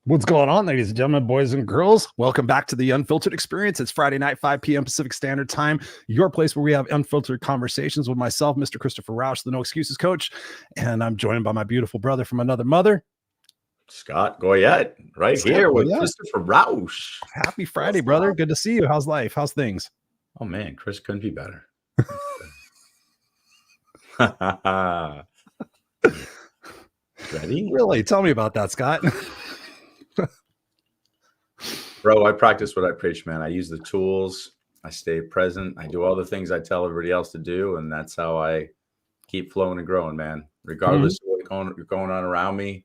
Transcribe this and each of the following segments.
What's going on, ladies and gentlemen, boys and girls? Welcome back to the Unfiltered Experience. It's Friday night, 5 p.m. Pacific Standard Time, your place where we have unfiltered conversations with myself, Mr. Christopher Rausch, the No Excuses Coach, and I'm joined by my beautiful brother from another mother, Scott Goyette, right Scott here with Goyette. Christopher Rausch. Happy Friday, brother. Good to see you. How's life? How's things? Oh, man, Chris couldn't be better. Ready? Really? Tell me about that, Scott. Bro, I practice what I preach, man. I use the tools. I stay present. I do all the things I tell everybody else to do, and that's how I keep flowing and growing, man. Regardless of what's going on around me,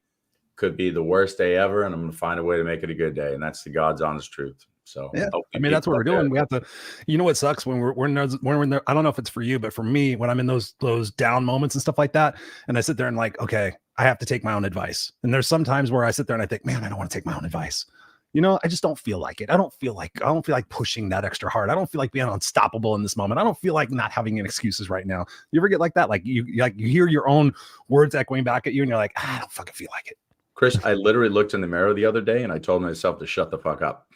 could be the worst day ever, and I'm going to find a way to make it a good day, and that's the God's honest truth. So yeah, I mean, that's what we're doing. We have to, you know, what sucks when we're in there. I don't know if it's for you, but for me, when I'm in those down moments and stuff like that, and I sit there and like, okay, I have to take my own advice. And there's some times where I sit there and I think, man, I don't want to take my own advice. You know, I just don't feel like it. I don't feel like pushing that extra hard. I don't feel like being unstoppable in this moment. I don't feel like not having any excuses right now. You ever get like that? Like you hear your own words echoing back at you and you're like, I don't fucking feel like it. Chris, I literally looked in the mirror the other day and I told myself to shut the fuck up.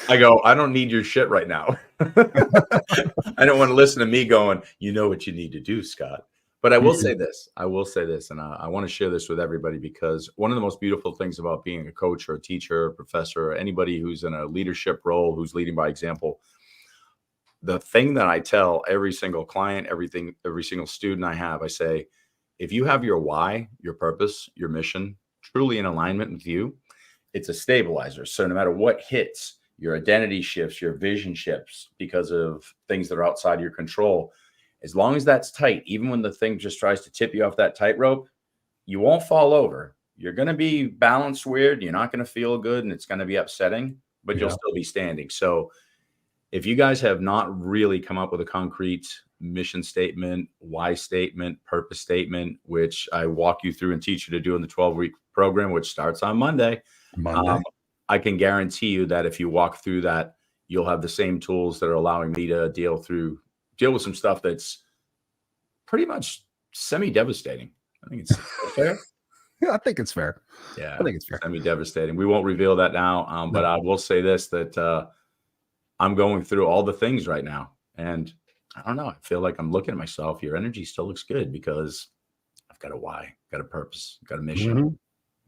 I go, I don't need your shit right now. I don't want to listen to me going, you know what you need to do, Scott. But I will say this. And I want to share this with everybody because one of the most beautiful things about being a coach or a teacher, or professor, or anybody who's in a leadership role, who's leading by example, the thing that I tell every single client, every single student I have, I say, if you have your why, your purpose, your mission truly in alignment with you, it's a stabilizer. So no matter what hits, your identity shifts, your vision shifts because of things that are outside of your control. As long as that's tight, even when the thing just tries to tip you off that tightrope, you won't fall over. You're going to be balanced weird. You're not going to feel good and it's going to be upsetting, but you'll still be standing. So if you guys have not really come up with a concrete mission statement, why statement, purpose statement, which I walk you through and teach you to do in the 12-week program, which starts on Monday. I can guarantee you that if you walk through that, you'll have the same tools that are allowing me to deal with some stuff that's pretty much semi-devastating. I think it's fair. Yeah, I think it's fair. Yeah, I think it's fair. Semi-devastating. We won't reveal that now, but I will say this, that I'm going through all the things right now. And I don't know, I feel like I'm looking at myself. Your energy still looks good because I've got a why, got a purpose, got a mission.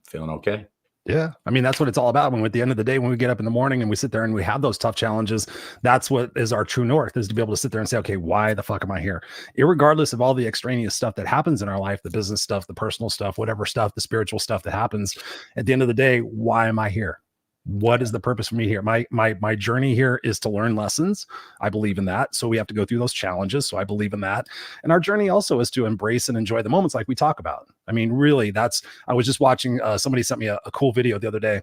Feeling okay. Yeah. I mean, that's what it's all about. When at the end of the day, when we get up in the morning and we sit there and we have those tough challenges, that's what is our true north, is to be able to sit there and say, okay, why the fuck am I here? Irregardless of all the extraneous stuff that happens in our life, the business stuff, the personal stuff, whatever stuff, the spiritual stuff that happens, at the end of the day, why am I here? What is the purpose for me here? My journey here is to learn lessons. I believe in that. So we have to go through those challenges. So I believe in that. And our journey also is to embrace and enjoy the moments like we talk about. I mean, really, I was just watching, somebody sent me a cool video the other day.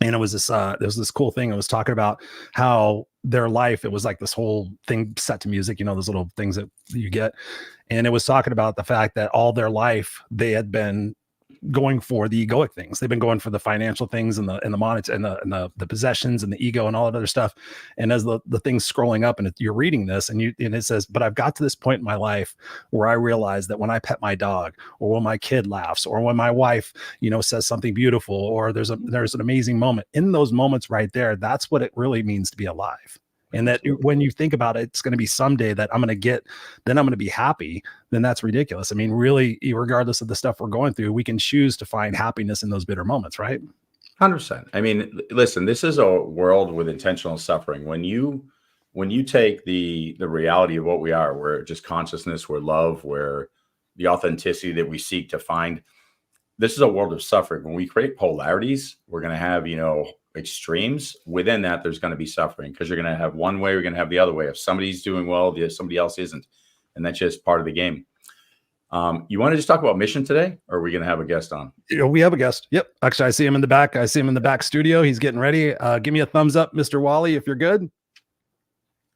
And it was there was this cool thing. I was talking about how their life, it was like this whole thing set to music, you know, those little things that you get. And it was talking about the fact that all their life they had been going for the egoic things. They've been going for the financial things and the monetary and the possessions and the ego and all that other stuff. And as the thing's scrolling up and you're reading this and it says, but I've got to this point in my life where I realize that when I pet my dog or when my kid laughs or when my wife, you know, says something beautiful or there's an amazing moment, in those moments right there, that's what it really means to be alive. And that when you think about it, it's going to be someday that I'm going to be happy, then that's ridiculous. I mean, really, regardless of the stuff we're going through, we can choose to find happiness in those bitter moments, right? 100%. I mean, listen, this is a world with intentional suffering. When you take the reality of what we are, we're just consciousness, we're love, we're the authenticity that we seek to find. This is a world of suffering. When we create polarities, we're going to have, you know, extremes. Within that, there's going to be suffering because you're going to have one way, you're going to have the other way. If somebody's doing well, somebody else isn't. And that's just part of the game. You want to just talk about mission today, or are we going to have a guest on? We have a guest. Yep. Actually, I see him in the back studio. He's getting ready. Give me a thumbs up, Mr. Wally, if you're good.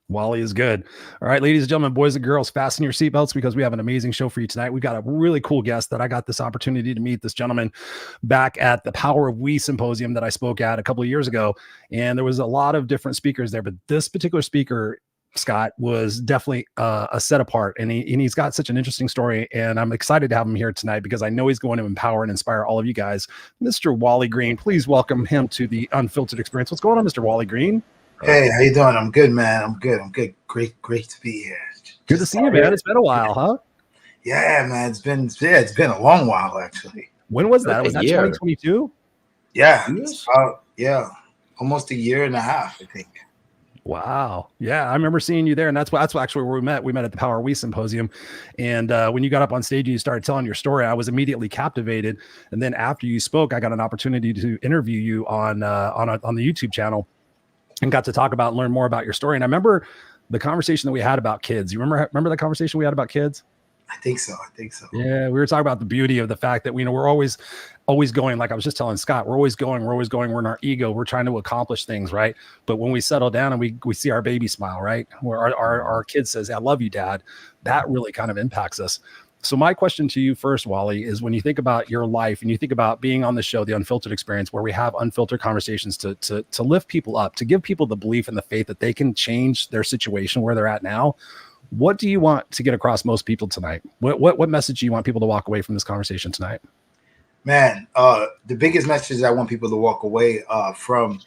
Wally is good. All right, ladies and gentlemen, boys and girls, fasten your seatbelts because we have an amazing show for you tonight. We've got a really cool guest that I got this opportunity to meet this gentleman back at the Power of We symposium that I spoke at a couple of years ago. And there was a lot of different speakers there, but this particular speaker Scott, was definitely a set apart, and he's got such an interesting story, and I'm excited to have him here tonight because I know he's going to empower and inspire all of you guys. Mr. Wally Green, please welcome him to the Unfiltered Experience. What's going on, Mr. Wally Green? Hey, how you doing? I'm good, man. I'm good. Great to be here. Good to see you, man. It's been a while, huh? Yeah, man. It's been a long while, actually. When was that? Was that 2022? Yeah. Yeah. Almost a year and a half, I think. Wow. Yeah, I remember seeing you there, and that's actually where we met. We met at the Power We Symposium, and when you got up on stage and you started telling your story, I was immediately captivated. And then after you spoke, I got an opportunity to interview you on the YouTube channel, and got to talk about, learn more about your story. And I remember the conversation that we had about kids. You remember the conversation we had about kids? I think so. Yeah, we were talking about the beauty of the fact that we're always going. Like I was just telling Scott, we're always going. We're in our ego. We're trying to accomplish things, right? But when we settle down and we see our baby smile, right, where our kid says, "I love you, Dad," that really kind of impacts us. So my question to you first, Wally, is when you think about your life and you think about being on the show, The Unfiltered Experience, where we have unfiltered conversations to lift people up, to give people the belief and the faith that they can change their situation where they're at now. What do you want to get across most people tonight? What message do you want people to walk away from this conversation tonight? Man, the biggest message I want people to walk away from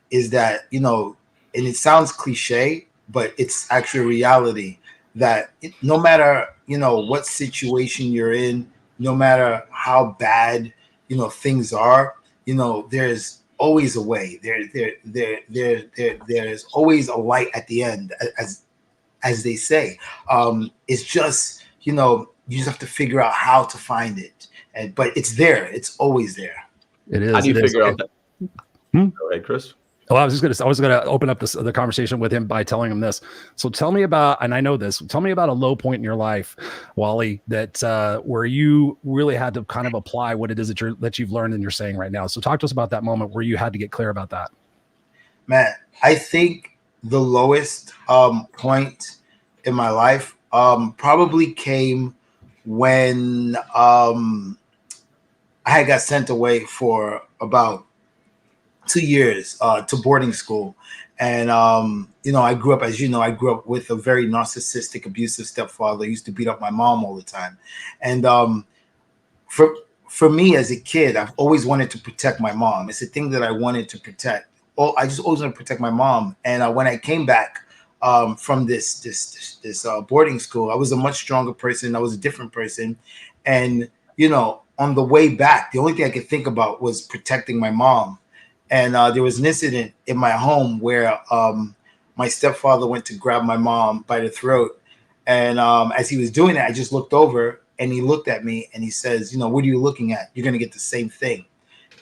is that, and it sounds cliche, but it's actually reality, that no matter, what situation you're in, no matter how bad, things are, there's always a way. There's always a light at the end, as they say. It's just, you just have to figure out how to find it. But it's there. It's always there. It is. How do you figure out that? Go ahead, Chris. Oh, I was gonna open up the conversation with him by telling him this. So tell me about, and I know this, tell me about a low point in your life, Wally, that where you really had to kind of apply what it is that you've learned and you're saying right now. So talk to us about that moment where you had to get clear about that. Man, I think the lowest point in my life probably came when I had got sent away for about 2 years to boarding school. And, I grew up with a very narcissistic, abusive stepfather. He used to beat up my mom all the time. And for me as a kid, I've always wanted to protect my mom. It's a thing that I wanted to protect. I just always wanted to protect my mom. And when I came back from this boarding school, I was a much stronger person. I was a different person. And, on the way back, the only thing I could think about was protecting my mom. And there was an incident in my home where my stepfather went to grab my mom by the throat. And as he was doing it, I just looked over and he looked at me and he says, what are you looking at? You're going to get the same thing.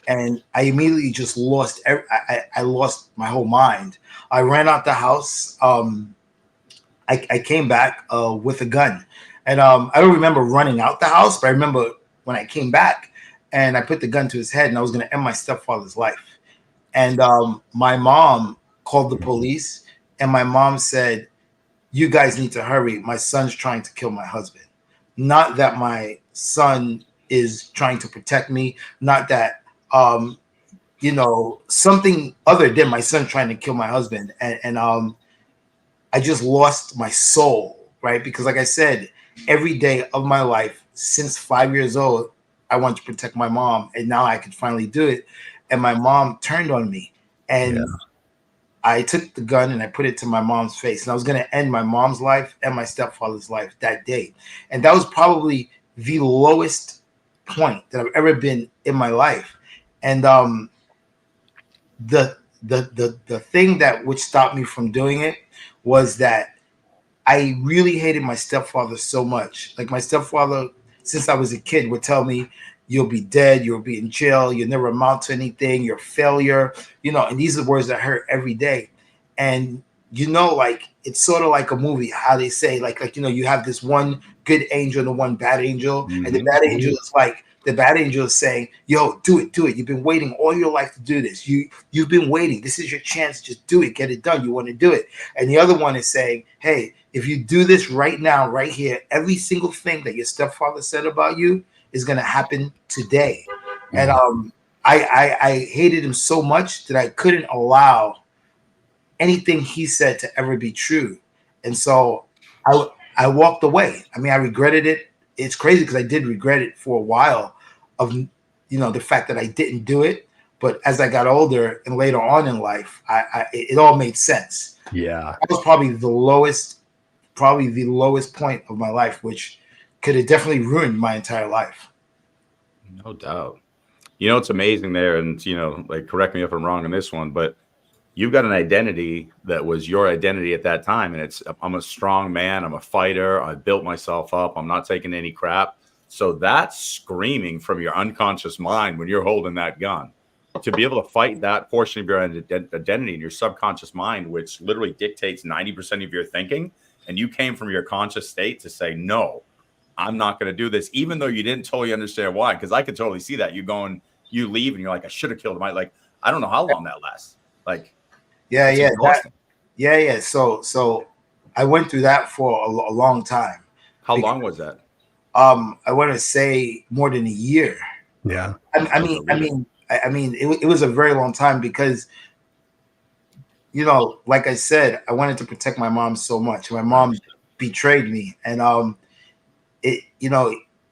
And I immediately just lost. I lost my whole mind. I ran out the house. I came back with a gun. And I don't remember running out the house, but I remember when I came back and I put the gun to his head and I was going to end my stepfather's life. And my mom called the police and my mom said, "You guys need to hurry. My son's trying to kill my husband." Not that my son is trying to protect me. Not that, something other than my son trying to kill my husband. And I just lost my soul, right? Because like I said, every day of my life since 5 years old, I wanted to protect my mom. And now I could finally do it. And my mom turned on me. And I took the gun and I put it to my mom's face. And I was going to end my mom's life and my stepfather's life that day. And that was probably the lowest point that I've ever been in my life. And the thing that which stopped me from doing it was that I really hated my stepfather so much. Like my stepfather, since I was a kid, would tell me, "You'll be dead, you'll be in jail, you'll never amount to anything, you're a failure," and these are words that hurt every day. And like it's sort of like a movie, how they say, you have this one good angel and the one bad angel, and the bad angel is like, the bad angel is saying, "Yo, do it. You've been waiting all your life to do this. You've been waiting. This is your chance. Just do it. Get it done. You want to do it." And the other one is saying, "Hey, if you do this right now, right here, every single thing that your stepfather said about you is going to happen today." And I hated him so much that I couldn't allow anything he said to ever be true. And so I walked away. I mean, I regretted it. It's crazy because I did regret it for a while of, the fact that I didn't do it. But as I got older and later on in life, it all made sense. Yeah. That was probably the lowest point of my life, which could have definitely ruined my entire life. No doubt. It's amazing there. And, like, correct me if I'm wrong on this one, but you've got an identity that was your identity at that time. And I'm a strong man. I'm a fighter. I built myself up. I'm not taking any crap. So that's screaming from your unconscious mind when you're holding that gun. To be able to fight that portion of your identity in your subconscious mind, which literally dictates 90% of your thinking. And you came from your conscious state to say, no, I'm not going to do this, even though you didn't totally understand why. Because I could totally see that. You leave and you're like, I should have killed him. I don't know how long that lasts. Like, yeah. So I went through that for a long time. How long was that? I want to say more than a year. Yeah. I mean, it was a very long time because, like I said, I wanted to protect my mom so much. My mom betrayed me, and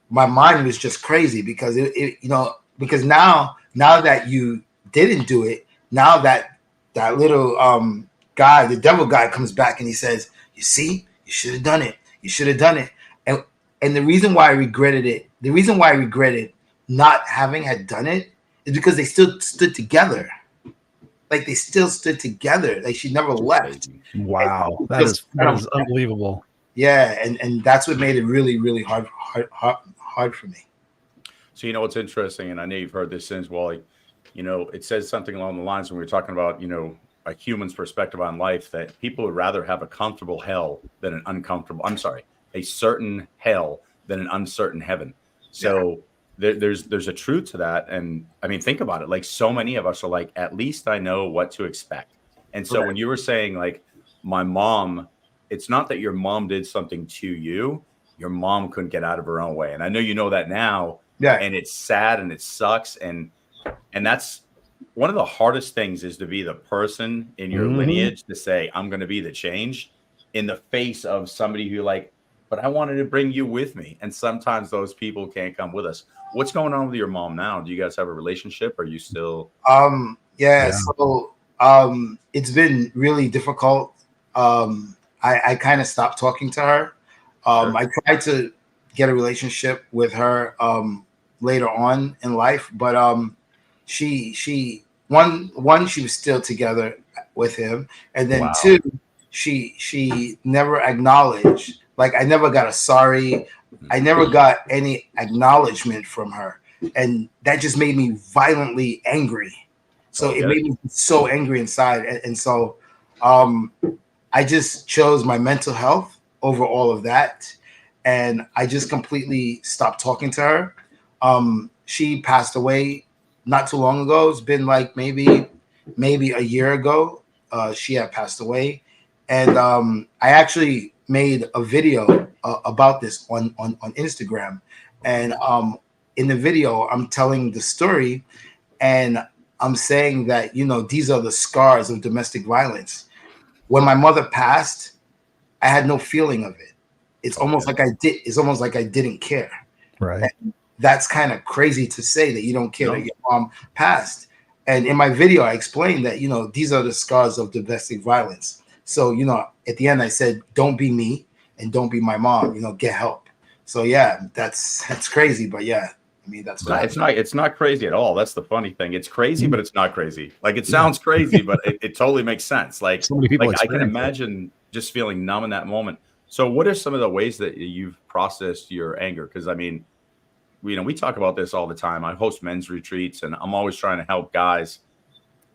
my mind was just crazy because because now that you didn't do it, now that little guy, the devil guy, comes back and he says, "You see, you should have done it. You should have done it." And the reason why I regretted not having had done it is because they still stood together. Like, they still stood together. Like, she never left. Wow. That is unbelievable. Yeah. And that's what made it really, really hard for me. So, what's interesting, and I know you've heard this since, Wally, it says something along the lines when we were talking about, a human's perspective on life, that people would rather have a comfortable hell than a certain hell than an uncertain heaven. So there's a truth to that. And I mean, think about it. Like, so many of us are like, at least I know what to expect. And so when you were saying, like, my mom, it's not that your mom did something to you. Your mom couldn't get out of her own way. And I know you know that now. Yeah. And it's sad and it sucks. And that's one of the hardest things, is to be the person in your lineage to say, I'm going to be the change, in the face of somebody who, like, but I wanted to bring you with me. And sometimes those people can't come with us. What's going on with your mom now? Do you guys have a relationship? Are you still? Yeah. So it's been really difficult. I kind of stopped talking to her. Sure. I tried to get a relationship with her later on in life, but she was still together with him, and then two, she never acknowledged. Like, I never got a sorry. I never got any acknowledgement from her, and that just made me violently angry. So it made me so angry inside, and so I just chose my mental health over all of that, and I just completely stopped talking to her. She passed away not too long ago. It's been like maybe a year ago. She had passed away, and I actually made a video about this on Instagram, and in the video I'm telling the story, and I'm saying that these are the scars of domestic violence. When my mother passed, I had no feeling of it. It's almost like I didn't care. Right. And that's kind of crazy to say, that you don't care that your mom passed. And in my video, I explained that these are the scars of domestic violence. So at the end, I said, don't be me and don't be my mom. Get help. So yeah, that's crazy, but yeah. I mean, it's not crazy at all. That's the funny thing. It's crazy, but it's not crazy. Like, it sounds crazy, but it totally makes sense. Like, so many people, like, I can imagine just feeling numb in that moment. So what are some of the ways that you've processed your anger? Because I mean, we talk about this all the time. I host men's retreats, and I'm always trying to help guys.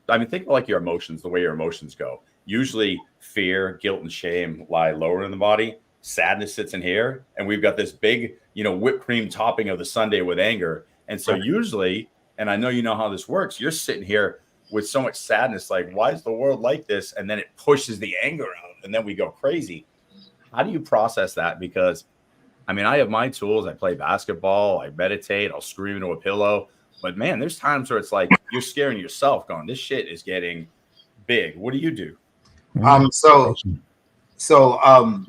I mean, think of, like, your emotions, the way your emotions go. Usually fear, guilt, and shame lie lower in the body. Sadness sits in here, and we've got this big, whipped cream topping of the sundae with anger. And so usually, and I know you know how this works, you're sitting here with so much sadness, like, why is the world like this? And then it pushes the anger out, and then we go crazy. How do you process that? Because I mean, I have my tools. I play basketball, I meditate, I'll scream into a pillow. But man, there's times where it's like you're scaring yourself, going, this shit is getting big. What do you do? So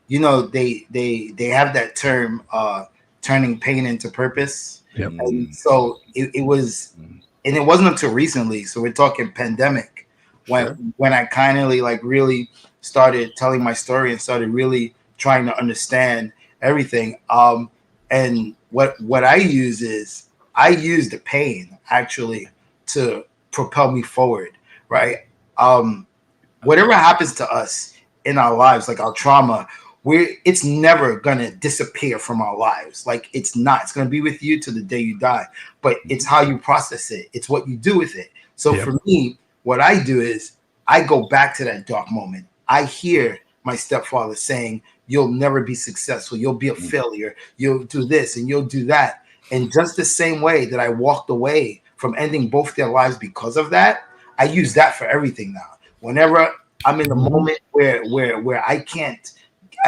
you know, they have that term, turning pain into purpose. Yep. And so it was, and it wasn't until recently, so we're talking pandemic, when I kind of like really started telling my story and started really trying to understand everything. And what I use is, I use the pain actually to propel me forward, right? Whatever happens to us in our lives, like our trauma, it's never gonna disappear from our lives. Like, it's not. It's gonna be with you to the day you die. But it's how you process it. It's what you do with it. So Yep. for me, what I do is I go back to that dark moment. I hear my stepfather saying, "You'll never be successful. You'll be a failure. You'll do this and you'll do that." And just the same way that I walked away from ending both their lives because of that, I use that for everything now. Whenever I'm in a moment where I can't,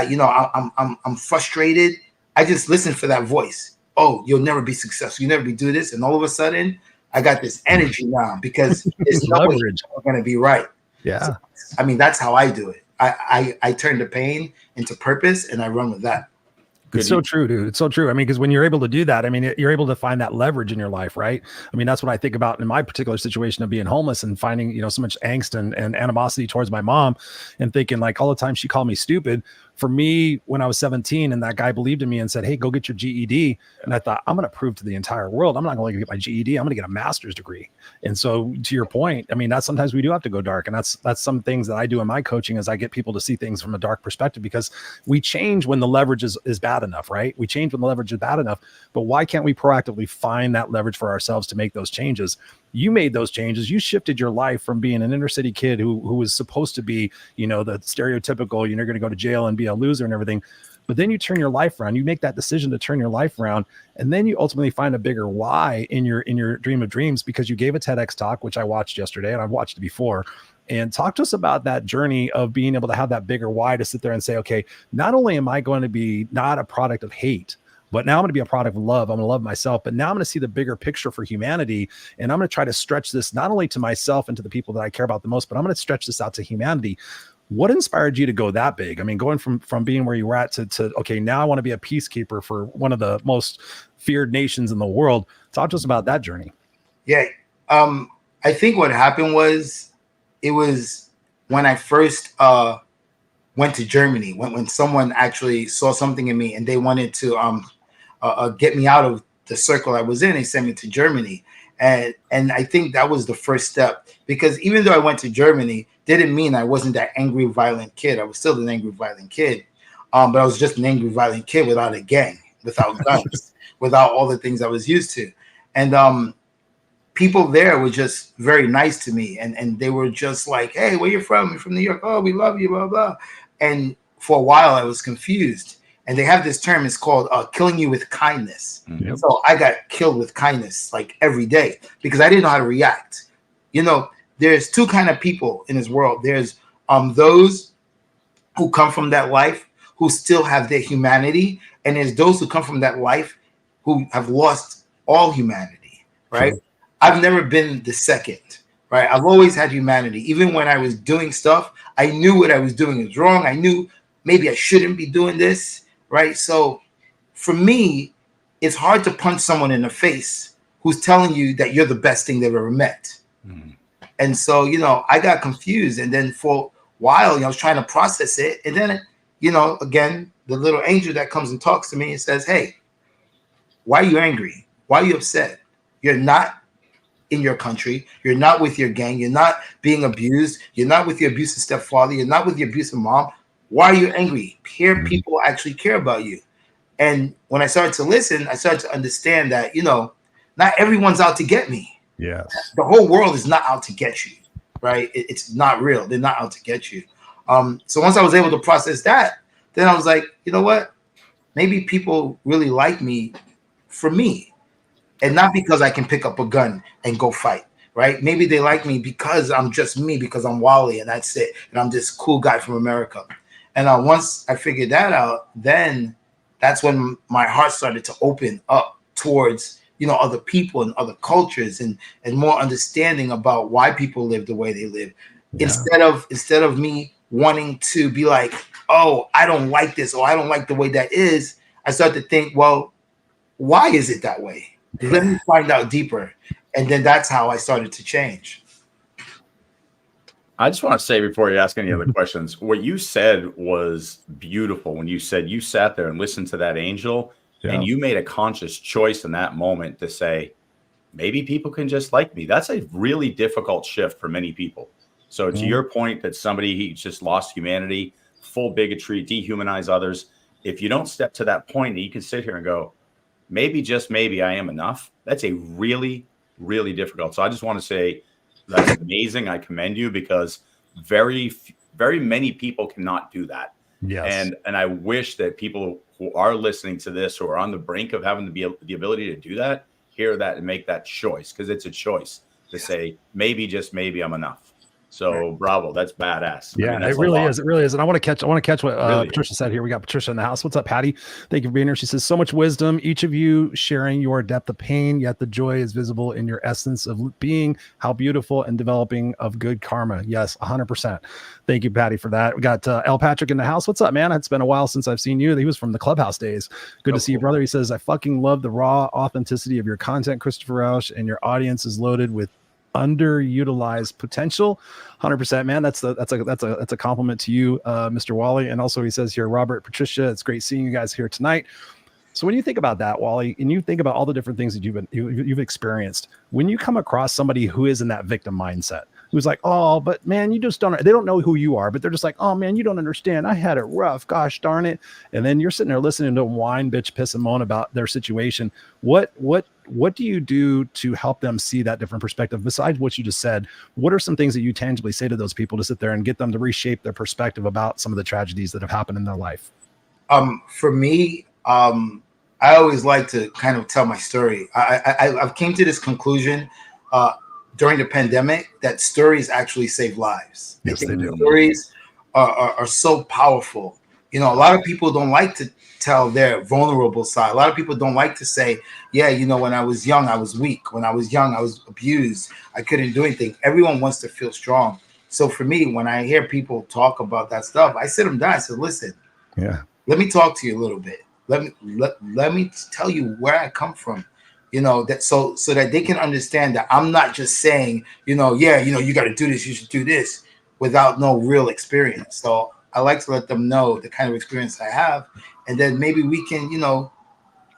you know, I'm frustrated, I just listen for that voice. Oh, you'll never be successful. You'll never be do this. And all of a sudden, I got this energy now because there's no way it's going to be right. Yeah. So, I mean, that's how I do it. I turn the pain into purpose and I run with that. It's so true, dude. It's so true. I mean, because when you're able to do that, I mean, you're able to find that leverage in your life, right? I mean, that's what I think about in my particular situation of being homeless and finding, you know, so much angst and animosity towards my mom, and thinking like all the time she called me stupid. For me, when I was 17 and that guy believed in me and said, "Hey, go get your GED." And I thought, I'm going to prove to the entire world, I'm not going to get my GED. I'm going to get a master's degree. And so to your point, I mean, that's sometimes we do have to go dark. And that's some things that I do in my coaching is I get people to see things from a dark perspective, because we change when the leverage is bad enough, right? We change when the leverage is bad enough, but why can't we proactively find that leverage for ourselves to make those changes? You made those changes. You shifted your life from being an inner city kid who was supposed to be, you know, the stereotypical, you're going to go to jail and be a loser and everything. But then you turn your life around. You make that decision to turn your life around, and then you ultimately find a bigger why in your dream of dreams, because you gave a TEDx talk, which I watched yesterday, and I've watched it before. And talk to us about that journey of being able to have that bigger why to sit there and say, okay, not only am I going to be not a product of hate, but now I'm going to be a product of love. I'm going to love myself, but now I'm going to see the bigger picture for humanity. And I'm going to try to stretch this not only to myself and to the people that I care about the most, but I'm going to stretch this out to humanity. What inspired you to go that big? I mean, going from being where you were at to okay, now I want to be a peacekeeper for one of the most feared nations in the world. Talk to us about that journey. Yeah. I think what happened was, it was when I first went to Germany, when someone actually saw something in me and they wanted to get me out of the circle I was in. They sent me to Germany. And I think that was the first step, because even though I went to Germany, didn't mean I wasn't that angry, violent kid. I was still an angry, violent kid. But I was just an angry, violent kid without a gang, without guns, without all the things I was used to. And people there were just very nice to me. And they were just like, "Hey, where you from? You're from New York. Oh, we love you, blah, blah." And for a while I was confused. And they have this term, it's called killing you with kindness. Yep. So I got killed with kindness like every day, because I didn't know how to react. You know, there's two kind of people in this world. There's those who come from that life who still have their humanity, and there's those who come from that life who have lost all humanity, right? Sure. I've never been the second, right? I've always had humanity. Even when I was doing stuff, I knew what I was doing was wrong. I knew maybe I shouldn't be doing this, right? So for me, it's hard to punch someone in the face who's telling you that you're the best thing they've ever met. Mm-hmm. And so, you know, I got confused. And then for a while, you know, I was trying to process it. And then, you know, again, the little angel that comes and talks to me and says, "Hey, why are you angry? Why are you upset? You're not in your country. You're not with your gang. You're not being abused. You're not with your abusive stepfather. You're not with your abusive mom. Why are you angry? Here, people actually care about you." And when I started to listen, I started to understand that, you know, not everyone's out to get me. Yeah. The whole world is not out to get you, right? It's not real. They're not out to get you. So once I was able to process that, then I was like, you know what? Maybe people really like me for me, and not because I can pick up a gun and go fight, right? Maybe they like me because I'm just me, because I'm Wally and that's it. And I'm this cool guy from America. And once I figured that out, then that's when my heart started to open up towards, you know, other people and other cultures, and more understanding about why people live the way they live. Yeah. Instead of me wanting to be like, oh, I don't like this, or I don't like the way that is, I started to think, well, why is it that way? Let me find out deeper. And then that's how I started to change. I just want to say before you ask any other questions, what you said was beautiful when you said you sat there and listened to that angel and you made a conscious choice in that moment to say, maybe people can just like me. That's a really difficult shift for many people. So to your point that somebody he just lost humanity, full bigotry, dehumanize others. If you don't step to that point and you can sit here and go, maybe, just maybe I am enough. That's a really, really difficult. So I just want to say that's amazing. I commend you because very, very many people cannot do that. Yes. And I wish that people who are listening to this, who are on the brink of having the ability to do that, hear that and make that choice, because it's a choice to say, maybe, just maybe I'm enough. So bravo, that's badass. Yeah, I mean, it really is. It really is. And I want to catch what Really Patricia said here. We got Patricia in the house. What's up, Patty? Thank you for being here. She says, so much wisdom, each of you sharing your depth of pain, yet the joy is visible in your essence of being. How beautiful and developing of good karma. Yes, 100%. Thank you, Patty, for that. We got L. Patrick in the house. What's up, man? It's been a while since I've seen you. He was from the Clubhouse days. Good to see you, brother. He says, I fucking love the raw authenticity of your content, Christopher Rausch, and your audience is loaded with underutilized potential. 100%, man. That's a compliment to you, Mr. Wally. And also he says here, Robert, Patricia, it's great seeing you guys here tonight. So when you think about that, Wally, and you think about all the different things that you've experienced, when you come across somebody who is in that victim mindset, who's like, oh, but man, you just don't, they don't know who you are, but they're just like, oh man, you don't understand. I had it rough. Gosh darn it. And then you're sitting there listening to them whine, bitch, piss and moan about their situation. What do you do to help them see that different perspective? Besides what you just said, what are some things that you tangibly say to those people to sit there and get them to reshape their perspective about some of the tragedies that have happened in their life? For me, I always like to kind of tell my story. I've came to this conclusion during the pandemic that stories actually save lives. Yes, they do. Stories are so powerful. You know, a lot of people don't like to tell their vulnerable side. A lot of people don't like to say, yeah, you know, when I was young, I was weak. When I was young, I was abused. I couldn't do anything. Everyone wants to feel strong. So for me, when I hear people talk about that stuff, I sit them down. I said, listen, let me talk to you a little bit. Let me tell you where I come from. You know, that so that they can understand that I'm not just saying, you know, yeah, you know, you got to do this, you should do this without no real experience. So I like to let them know the kind of experience I have, and then maybe we can, you know,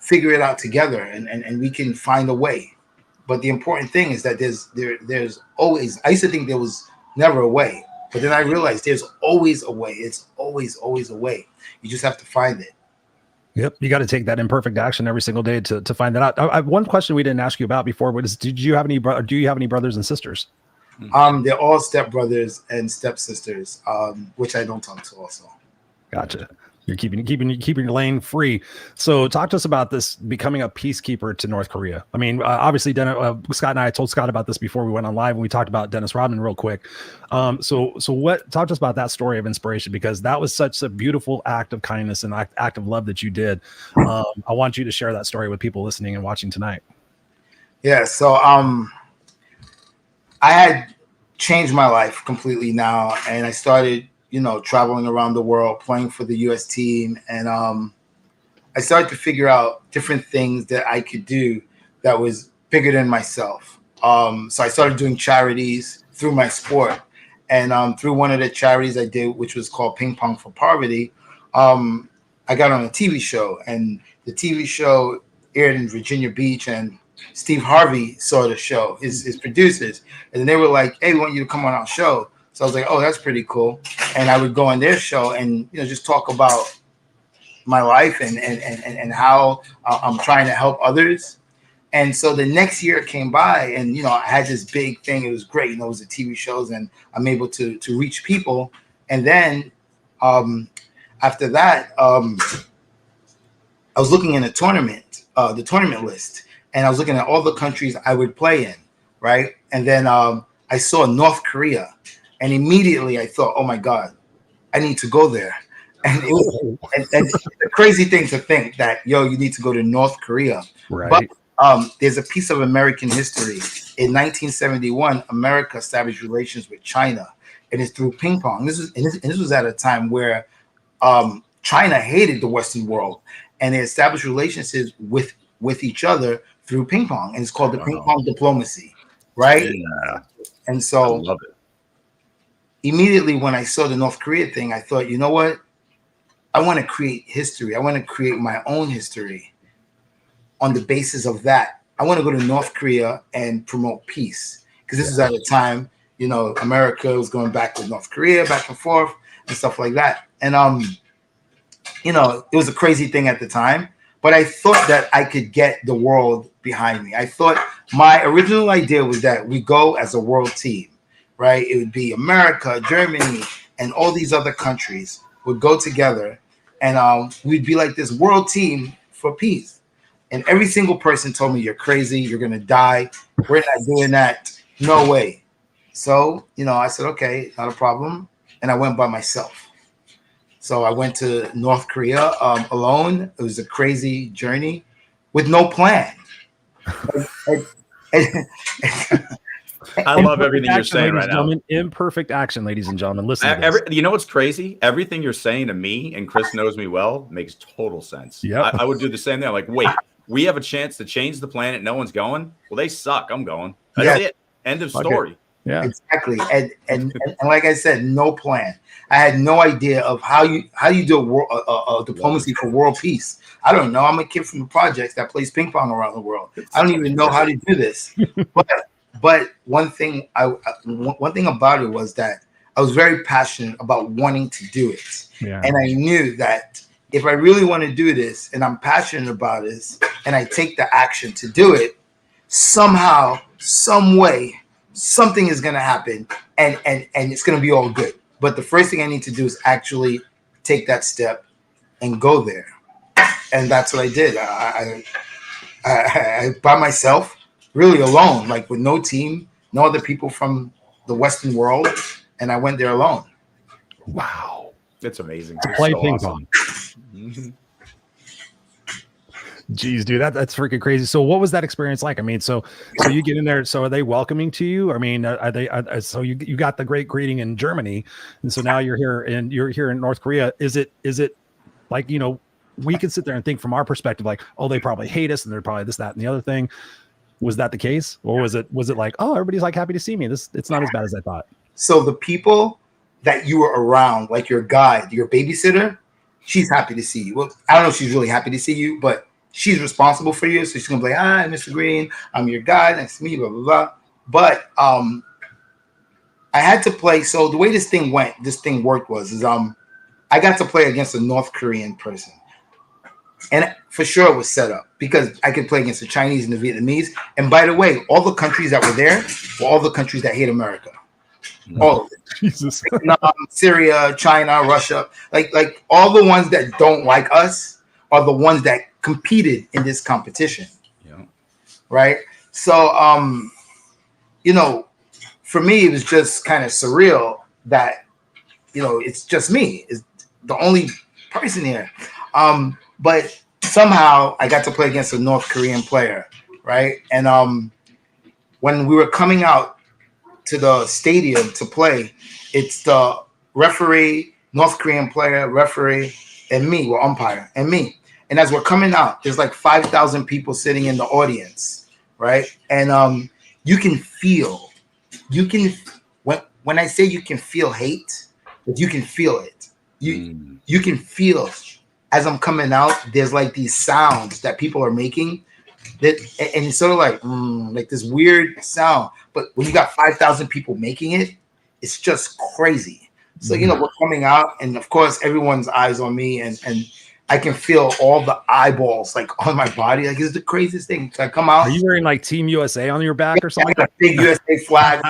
figure it out together and we can find a way. But the important thing is that there's always, I used to think there was never a way, but then I realized there's always a way. It's always a way. You just have to find it. Yep. You got to take that imperfect action every single day to find that out. I have one question we didn't ask you about before, but do you have any brothers and sisters? They're all stepbrothers and stepsisters, which I don't talk to also. Gotcha. You're keeping your lane free. So talk to us about this becoming a peacekeeper to North Korea. I mean, obviously, Scott and I told Scott about this before we went on live, and we talked about Dennis Rodman real quick. So talk to us about that story of inspiration, because that was such a beautiful act of kindness and act of love that you did. I want you to share that story with people listening and watching tonight. Yeah. So I had changed my life completely now, and I started, you know, traveling around the world, playing for the U.S. team. And I started to figure out different things that I could do that was bigger than myself. So I started doing charities through my sport. And through one of the charities I did, which was called Ping Pong for Poverty, I got on a TV show. And the TV show aired in Virginia Beach, and Steve Harvey saw the show, his producers. And they were like, hey, we want you to come on our show. So I was like, oh, that's pretty cool. And I would go on their show and, you know, just talk about my life and how I'm trying to help others. And so the next year came by, and, you know, I had this big thing. It was great. You know, it was the TV shows, and I'm able to reach people. And then after that, I was looking in the tournament list, and I was looking at all the countries I would play in. Right. And then I saw North Korea. And immediately I thought, oh my God, I need to go there. And it was and the crazy thing to think that, yo, you need to go to North Korea. Right. But there's a piece of American history. In 1971, America established relations with China. and it's through ping pong. This was at a time where China hated the Western world, and they established relationships with each other through ping pong, and it's called the ping pong diplomacy, right? Yeah. And so I love it. Immediately when I saw the North Korea thing, I thought, you know what? I want to create history. I want to create my own history on the basis of that. I want to go to North Korea and promote peace, because this is at a time, you know, America was going back with North Korea, back and forth and stuff like that. And, you know, it was a crazy thing at the time, but I thought that I could get the world behind me. I thought my original idea was that we go as a world team, right? It would be America, Germany, and all these other countries would go together, and we'd be like this world team for peace. And every single person told me, you're crazy, you're going to die. We're not doing that. No way. So, you know, I said, okay, not a problem. And I went by myself. So I went to North Korea alone. It was a crazy journey with no plan. I love everything you're saying right now. Imperfect action, ladies and gentlemen. Listen, you know what's crazy? Everything you're saying to me, and Chris knows me well, makes total sense. Yeah, I would do the same thing. I'm like, wait, we have a chance to change the planet. No one's going. Well, they suck. I'm going. That's it. End of story. Yeah, exactly. And like I said, no plan. I had no idea of how you do a diplomacy for world peace. I don't know. I'm a kid from the projects that plays ping pong around the world. I don't even know how to do this. But one thing about it was that I was very passionate about wanting to do it. Yeah. And I knew that if I really want to do this and I'm passionate about this and I take the action to do it, somehow, some way, something is going to happen and it's going to be all good. But the first thing I need to do is actually take that step and go there. And that's what I did. I by myself, really alone, like with no team, no other people from the Western world. And I went there alone. Wow. That's amazing. To play ping pong. Geez, dude, that's freaking crazy. So what was that experience like? I mean, so you get in there. So are they welcoming to you? I mean, are they, so you got the great greeting in Germany. And so now you're here in North Korea. Is it like, you know, we can sit there and think from our perspective, like, oh, they probably hate us and they're probably this, that, and the other thing. Was that the case? Or was it like, oh, everybody's like happy to see me. It's not as bad as I thought. So the people that you were around, like your guide, your babysitter, she's happy to see you. Well, I don't know if she's really happy to see you, but she's responsible for you. So she's going to be like, hi, Mr. Green, I'm your guide. Nice to meet you, blah, blah, blah. But I had to play. So the way this thing worked was I got to play against a North Korean person. And for sure it was set up because I could play against the Chinese and the Vietnamese. And by the way, all the countries that were there were all the countries that hate America. All of it. Jesus. Syria, China, Russia. Like all the ones that don't like us are the ones that competed in this competition. Yeah. Right. So, you know, for me, it was just kind of surreal that, you know, it's just me. It's the only person here. But somehow I got to play against a North Korean player, right? And when we were coming out to the stadium to play, it's the referee, North Korean player, referee, and me, well, umpire, and me. And as we're coming out, there's like 5,000 people sitting in the audience, right? And you can feel, when I say you can feel hate, you can feel it. You can feel as I'm coming out, there's like these sounds that people are making that, and it's sort of like this weird sound. But when you got 5,000 people making it, it's just crazy. So, you know, we're coming out and of course everyone's eyes on me and I can feel all the eyeballs like on my body. Like it's the craziest thing. So I come out. Are you wearing like Team USA on your back or something? I got a big USA flag.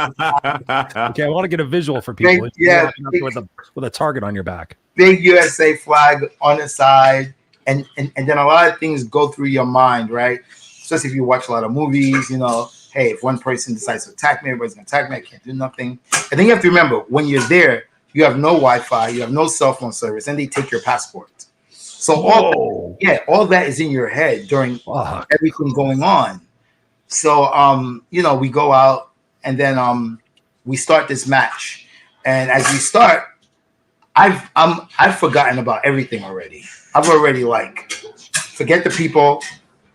Okay, I want to get a visual for people. With a target on your back. Big USA flag on the side, and then a lot of things go through your mind, right? Especially if you watch a lot of movies, you know, hey, if one person decides to attack me, everybody's gonna attack me. I can't do nothing. And then you have to remember, when you're there, you have no Wi-Fi, you have no cell phone service, and they take your passport. So all that is in your head during everything going on. So you know, we go out and then we start this match. And as we start, I've forgotten about everything already. I've already like forget the people.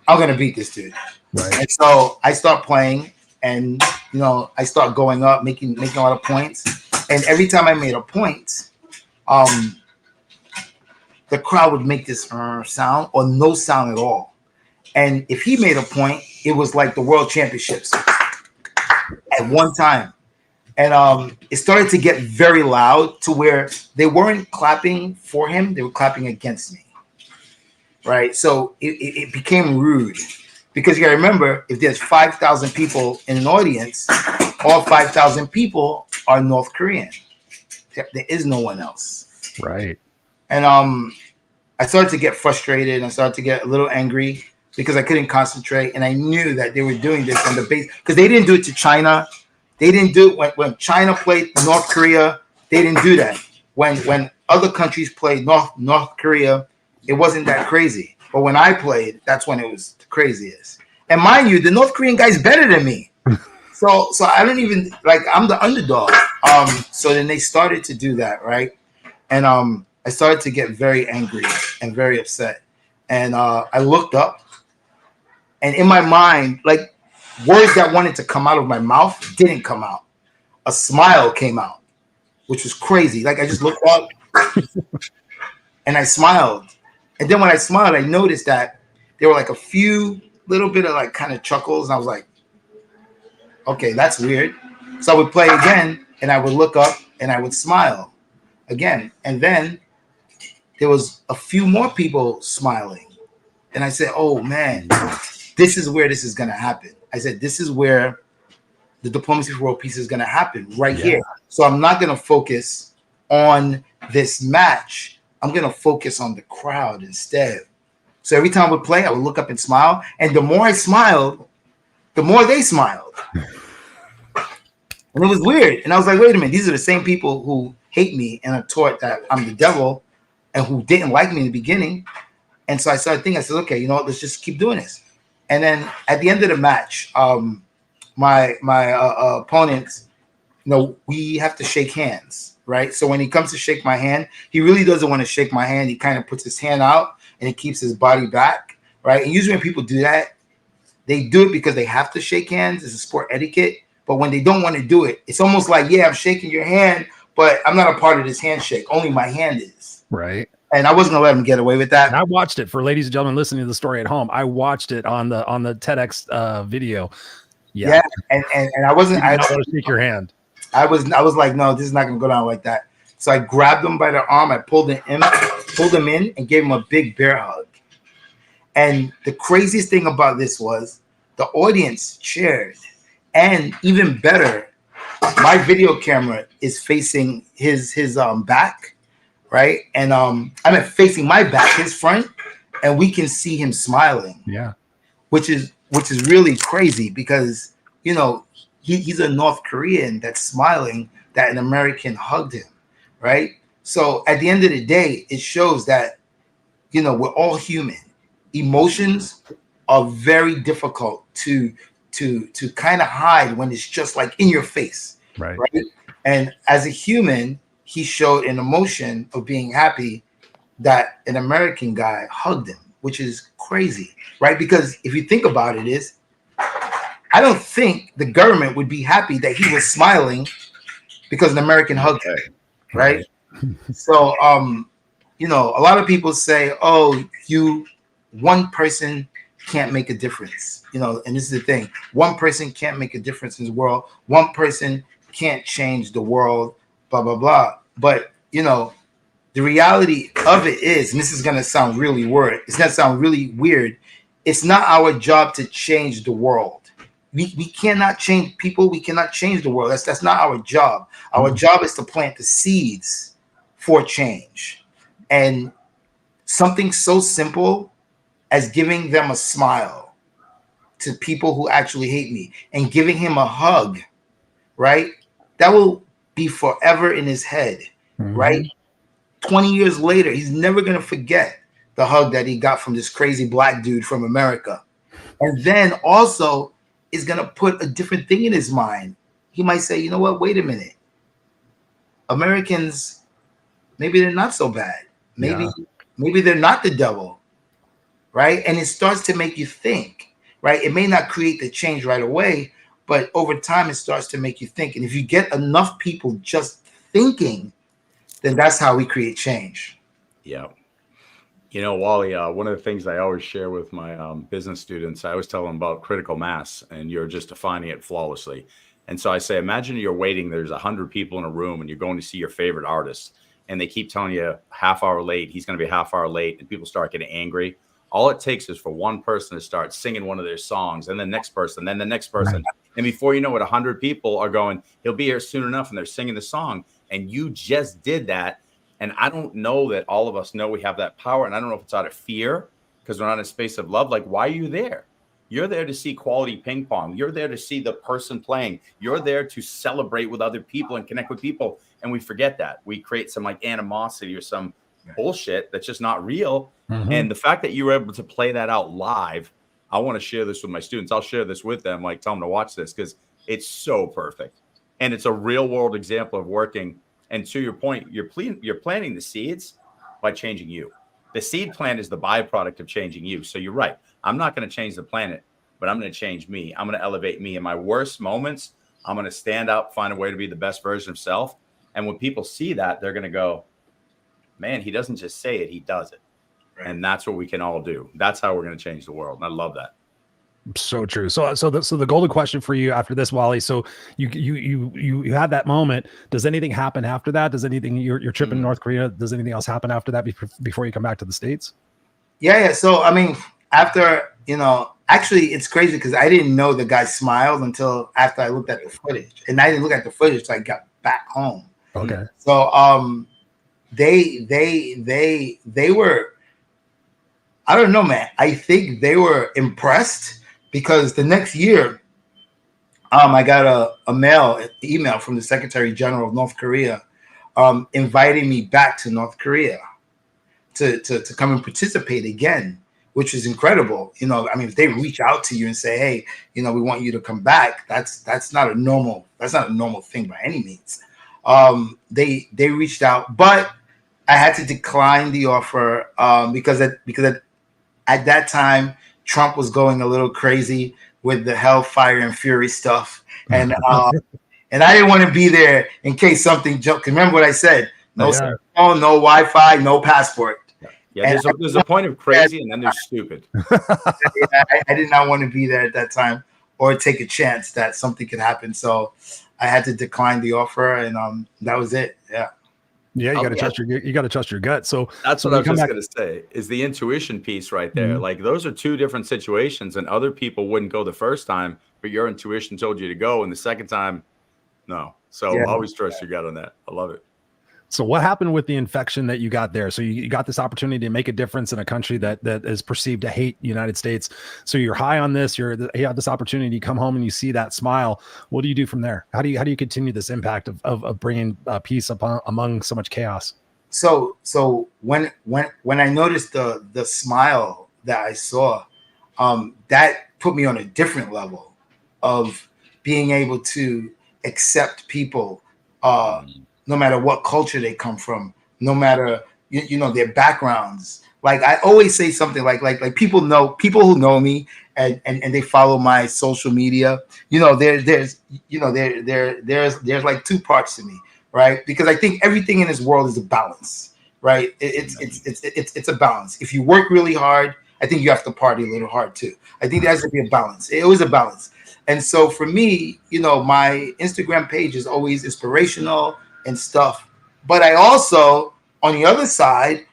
I'm gonna beat this dude. Right. And so I start playing, and I start going up, making a lot of points. And every time I made a point, the crowd would make this sound or no sound at all. And if he made a point, it was like the world championships at one time. And it started to get very loud to where they weren't clapping for him, they were clapping against me. Right. So it became rude because you got to remember, if there's 5,000 people in an audience, all 5,000 people are North Korean. There is no one else. Right. And I started to get frustrated and I started to get a little angry because I couldn't concentrate. And I knew that they were doing this on the base because they didn't do it to China. They didn't do it when China played North Korea. They didn't do that. When other countries played North Korea, it wasn't that crazy. But when I played, that's when it was the craziest. And mind you, the North Korean guy's better than me. So I don't even I'm the underdog. So then they started to do that, right? And I started to get very angry and very upset. And I looked up, and in my mind, like words that wanted to come out of my mouth didn't come out. A smile came out, which was crazy. Like I just looked up and I smiled. And then when I smiled, I noticed that there were like a few little bit of like kind of chuckles. And I was like, okay, that's weird. So I would play again and I would look up and I would smile again. And then there was a few more people smiling. And I said, oh man, this is where this is going to happen. I said, this is where the diplomacy for world peace is going to happen right here. So I'm not going to focus on this match. I'm going to focus on the crowd instead. So every time I would play, I would look up and smile. And the more I smiled, the more they smiled. And it was weird. And I was like, wait a minute, these are the same people who hate me and are taught that I'm the devil and who didn't like me in the beginning. And so I started thinking, I said, okay, you know what, let's just keep doing this. And then at the end of the match, my opponent, we have to shake hands, right? So when he comes to shake my hand, he really doesn't want to shake my hand. He kind of puts his hand out and he keeps his body back, right? And usually when people do that, they do it because they have to shake hands. It's a sport etiquette. But when they don't want to do it, it's almost like, yeah, I'm shaking your hand, but I'm not a part of this handshake. Only my hand is. Right. And I wasn't gonna let him get away with that. And I watched it for ladies and gentlemen listening to the story at home. I watched it on the Tedx video. Yeah. And I wasn't. I want to shake your hand. I was like, no, this is not gonna go down like that. So I grabbed him by the arm. I pulled him in, and gave him a big bear hug. And the craziest thing about this was the audience cheered, and even better, my video camera is facing his back. Right. And I'm facing my back, his front, and we can see him smiling. Yeah. Which is really crazy because, he's a North Korean that's smiling that an American hugged him. Right. So at the end of the day, it shows that, we're all human. Emotions are very difficult to kind of hide when it's just like in your face. Right. And as a human, he showed an emotion of being happy that an American guy hugged him, which is crazy, right? Because if you think about it, I don't think the government would be happy that he was smiling because an American hugged him, right? So, a lot of people say, oh, one person can't make a difference, and this is the thing. One person can't make a difference in the world. One person can't change the world. Blah, blah, blah. But, the reality of it is, and this is going to sound really weird. It's going to sound really weird. It's not our job to change the world. We cannot change people. We cannot change the world. That's not our job. Our job is to plant the seeds for change. And something so simple as giving them a smile to people who actually hate me and giving him a hug, right? That will be forever in his head, right? 20 years later, he's never going to forget the hug that he got from this crazy black dude from America. And then also is going to put a different thing in his mind. He might say, you know what? Wait a minute. Americans, maybe they're not so bad. Maybe Yeah. maybe they're not the devil, right? And it starts to make you think, right? It may not create the change right away, but over time it starts to make you think. And if you get enough people just thinking, then that's how we create change. Yeah. You know, Wally, one of the things I always share with my business students, I always tell them about critical mass, and you're just defining it flawlessly. And so I say, imagine you're waiting, there's 100 people in a room, and you're going to see your favorite artist, and they keep telling you half hour late, he's going to be half hour late, and people start getting angry. All it takes is for one person to start singing one of their songs, and the next person, then the next person. And before you know it, 100 people are going, he'll be here soon enough, and they're singing the song. And you just did that. And I don't know that all of us know we have that power. And I don't know if it's out of fear because we're not in a space of love. Like, why are you there? You're there to see quality ping pong. You're there to see the person playing. You're there to celebrate with other people and connect with people. And we forget that. We create some like animosity or some bullshit that's just not real. Mhm. And the fact that you were able to play that out live, I want to share this with my students. I'll share this with them, like tell them to watch this because it's so perfect. And it's a real world example of working. And to your point, you're planting the seeds by changing you. The seed plant is the byproduct of changing you. So you're right. I'm not going to change the planet, but I'm going to change me. I'm going to elevate me. In my worst moments, I'm going to stand up, find a way to be the best version of self. And when people see that, they're going to go, man, he doesn't just say it, he does it. Right. And that's what we can all do. That's how we're going to change the world. And I love that. So true. So the golden question for you after this, Wally. So you had that moment. Does anything happen after that? Does anything your trip in North Korea? Does anything else happen after that before you come back to the States? Yeah. So I mean, after actually, it's crazy because I didn't know the guy smiled until after I looked at the footage, and I didn't look at the footage till I got back home. Okay. So they were, I don't know, man. I think they were impressed. Because the next year, I got an email from the Secretary General of North Korea, inviting me back to North Korea to come and participate again, which is incredible. I mean, if they reach out to you and say, "Hey, we want you to come back," that's not a normal thing by any means. They reached out, but I had to decline the offer because at that time, Trump was going a little crazy with the hellfire and fury stuff. And and I didn't want to be there in case something jumped. Remember what I said? No cell phone, no Wi-Fi, no passport. Yeah, there's a point of crazy and then there's stupid. I did not want to be there at that time or take a chance that something could happen. So I had to decline the offer, and that was it. Yeah. Yeah, you got to trust your gut. So that's what I was just going to say is the intuition piece right there. Mm-hmm. Like those are two different situations, and other people wouldn't go the first time, but your intuition told you to go, and the second time, no. So always trust your gut on that. I love it. So what happened with the infection that you got there? So you got this opportunity to make a difference in a country that is perceived to hate the United States. So you're high on this. You have this opportunity. You come home and you see that smile. What do you do from there? How do you continue this impact of bringing peace among so much chaos? So when I noticed the smile that I saw, that put me on a different level of being able to accept people. No matter what culture they come from, no matter their backgrounds. Like I always say something like people who know me and they follow my social media. There's like two parts to me, right? Because I think everything in this world is a balance, right? It's a balance. If you work really hard, I think you have to party a little hard too. I think there has to be a balance. It was a balance. And so for me, my Instagram page is always inspirational and stuff. But I also, on the other side,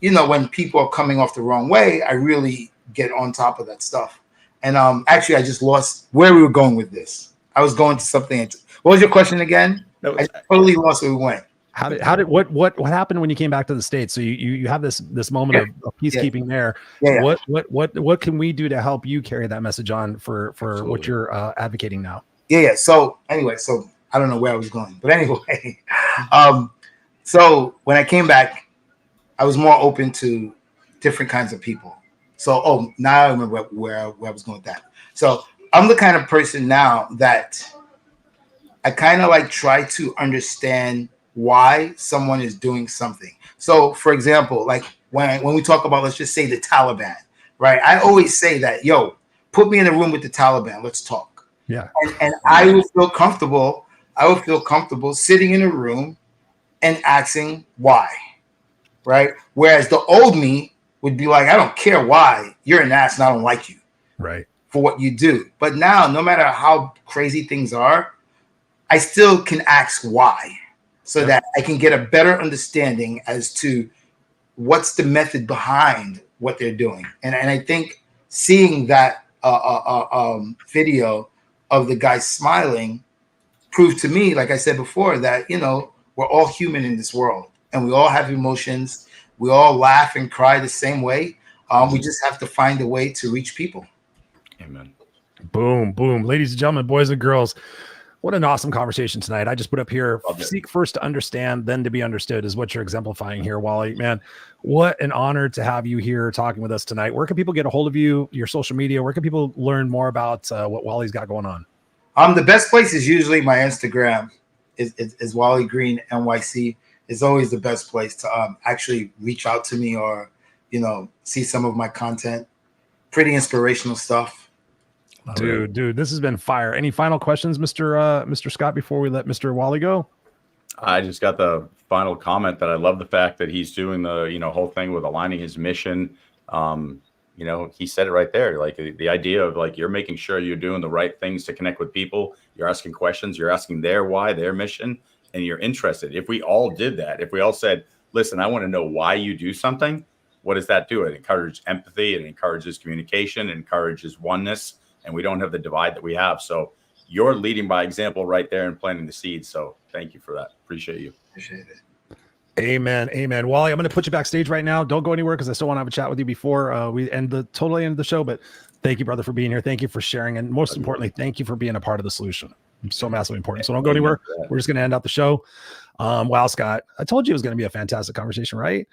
when people are coming off the wrong way, I really get on top of that stuff. And actually, I just lost where we were going with this. I was going to something. What was your question again? I totally lost where we went. What happened when you came back to the States? So you have this moment of peacekeeping there. Yeah. What can we do to help you carry that message on for Absolutely. What you're advocating now? Yeah. So anyway, I don't know where I was going, but anyway, so when I came back, I was more open to different kinds of people. So, now I remember where I was going with that. So I'm the kind of person now that I kind of like try to understand why someone is doing something. So, for example, like when we talk about, let's just say the Taliban, right? I always say that, yo, put me in a room with the Taliban. Let's talk. Yeah. And I would feel comfortable. I would feel comfortable sitting in a room and asking why, right? Whereas the old me would be like, I don't care why. You're an ass and I don't like you. Right. For what you do. But now, no matter how crazy things are, I still can ask why, so that I can get a better understanding as to what's the method behind what they're doing. And I think seeing that video of the guy smiling proved to me, like I said before, that, you know, we're all human in this world and we all have emotions. We all laugh and cry the same way. We just have to find a way to reach people. Amen. Boom, boom. Ladies and gentlemen, boys and girls, what an awesome conversation tonight. I just put up here, seek first to understand, then to be understood is what you're exemplifying here, Wally. Man, what an honor to have you here talking with us tonight. Where can people get a hold of you, your social media? Where can people learn more about what Wally's got going on? The best place is usually my Instagram is Wally Green NYC. Is always the best place to actually reach out to me or, you know, see some of my content. Pretty inspirational stuff. Dude, this has been fire. Any final questions, Mr. Scott, before we let Mr. Wally go? I just got the final comment that I love the fact that he's doing the, you know, whole thing with aligning his mission. You know, he said it right there, like the idea of like, you're making sure you're doing the right things to connect with people. You're asking questions, you're asking their why, their mission, and you're interested. If we all did that, if we all said, listen, I want to know why you do something, what does that do? It encourages empathy, it encourages communication, it encourages oneness. And we don't have the divide that we have. So you're leading by example right there and planting the seeds. So thank you for that. Appreciate you. Appreciate it. Amen. Amen. Wally, I'm going to put you backstage right now. Don't go anywhere because I still want to have a chat with you before we end the show. But thank you, brother, for being here. Thank you for sharing. And most importantly, thank you for being a part of the solution. It's so massively important. So don't go anywhere. We're just going to end out the show. Wow, Scott, I told you it was going to be a fantastic conversation, right?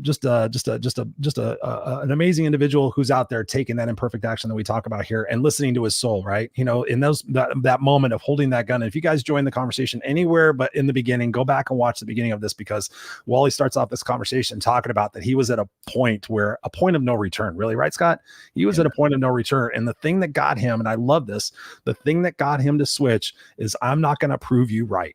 Just an amazing individual who's out there taking that imperfect action that we talk about here and listening to his soul, right? You know, in that moment of holding that gun. And if you guys join the conversation anywhere but in the beginning, go back and watch the beginning of this, because Wally starts off this conversation talking about that he was at a point of no return, really, right, Scott? He was at a point of no return. And the thing that got him, and I love this, the thing that got him to switch is, I'm not going to prove you right.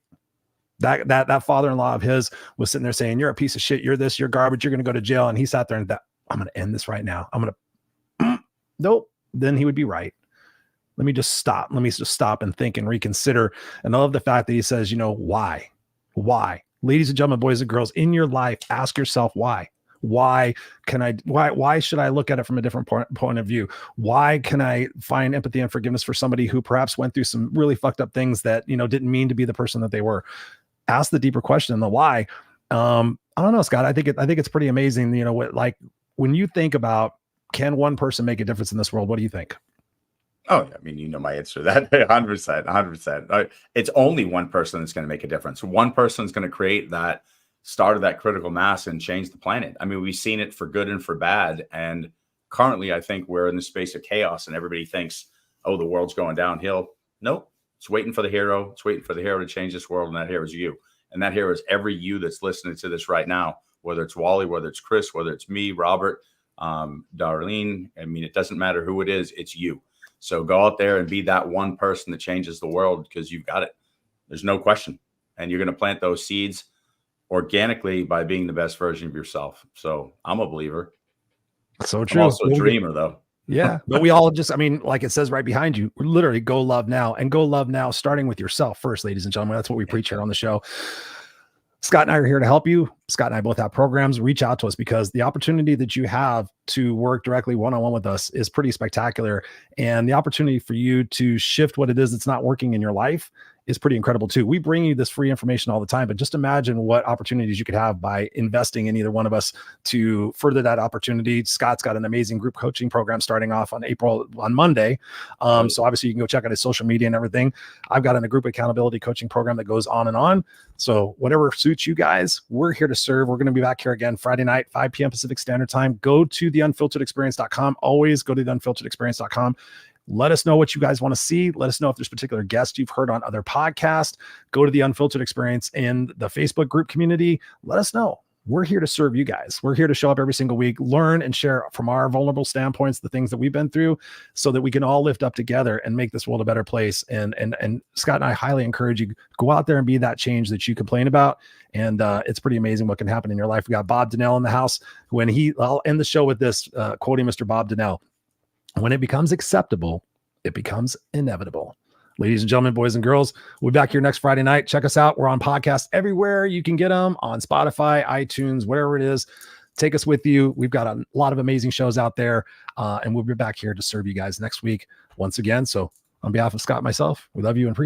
That father-in-law of his was sitting there saying, you're a piece of shit, you're this, you're garbage, you're going to go to jail. And he sat there and thought, I'm going to end this right now. I'm going to, nope. Then he would be right. Let me just stop and think and reconsider. And I love the fact that he says, you know, why? Ladies and gentlemen, boys and girls, in your life, ask yourself why. Why should I look at it from a different point of view? Why can I find empathy and forgiveness for somebody who perhaps went through some really fucked up things that, you know, didn't mean to be the person that they were? Ask the deeper question, the why. I don't know, Scott. I think it's pretty amazing. You know, like when you think about, can one person make a difference in this world? What do you think? Oh, I mean, you know my answer to that. 100%. It's only one person that's going to make a difference. One person is going to create that start of that critical mass and change the planet. I mean, we've seen it for good and for bad. And currently, I think we're in the space of chaos and everybody thinks, oh, the world's going downhill. Nope. It's waiting for the hero. It's waiting for the hero to change this world. And that hero is you. And that hero is every you that's listening to this right now, whether it's Wally, whether it's Chris, whether it's me, Robert, Darlene. I mean, it doesn't matter who it is. It's you. So go out there and be that one person that changes the world, because you've got it. There's no question. And you're going to plant those seeds organically by being the best version of yourself. So I'm a believer. So true. I'm also a dreamer, though. Yeah. But we all just, I mean, like it says right behind you, literally go love now, and go love now, starting with yourself first, ladies and gentlemen. That's what we preach here on the show. Scott and I are here to help you. Scott and I both have programs. Reach out to us, because the opportunity that you have to work directly one-on-one with us is pretty spectacular. And the opportunity for you to shift what it is that's not working in your life is pretty incredible too. We bring you this free information all the time, but just imagine what opportunities you could have by investing in either one of us to further that opportunity. Scott's got an amazing group coaching program starting off on Monday. So obviously you can go check out his social media and everything. I've got a group accountability coaching program that goes on and on. So whatever suits you guys, we're here to serve. We're going to be back here again Friday night, 5 p.m. Pacific Standard Time. Go to theunfilteredexperience.com. Always go to theunfilteredexperience.com. Let us know what you guys want to see. Let us know if there's particular guests you've heard on other podcasts. Go to the Unfiltered Experience in the Facebook group community. Let us know. We're here to serve you guys. We're here to show up every single week, learn and share from our vulnerable standpoints the things that we've been through, so that we can all lift up together and make this world a better place. And Scott and I highly encourage you, go out there and be that change that you complain about. And it's pretty amazing what can happen in your life. We got Bob Donnell in the house. I'll end the show with this, quoting Mr. Bob Donnell: when it becomes acceptable, it becomes inevitable. Ladies and gentlemen, boys and girls, we'll be back here next Friday night. Check us out. We're on podcasts everywhere you can get them, on Spotify, iTunes, whatever it is. Take us with you. We've got a lot of amazing shows out there, and we'll be back here to serve you guys next week once again. So on behalf of Scott and myself, we love you and appreciate you.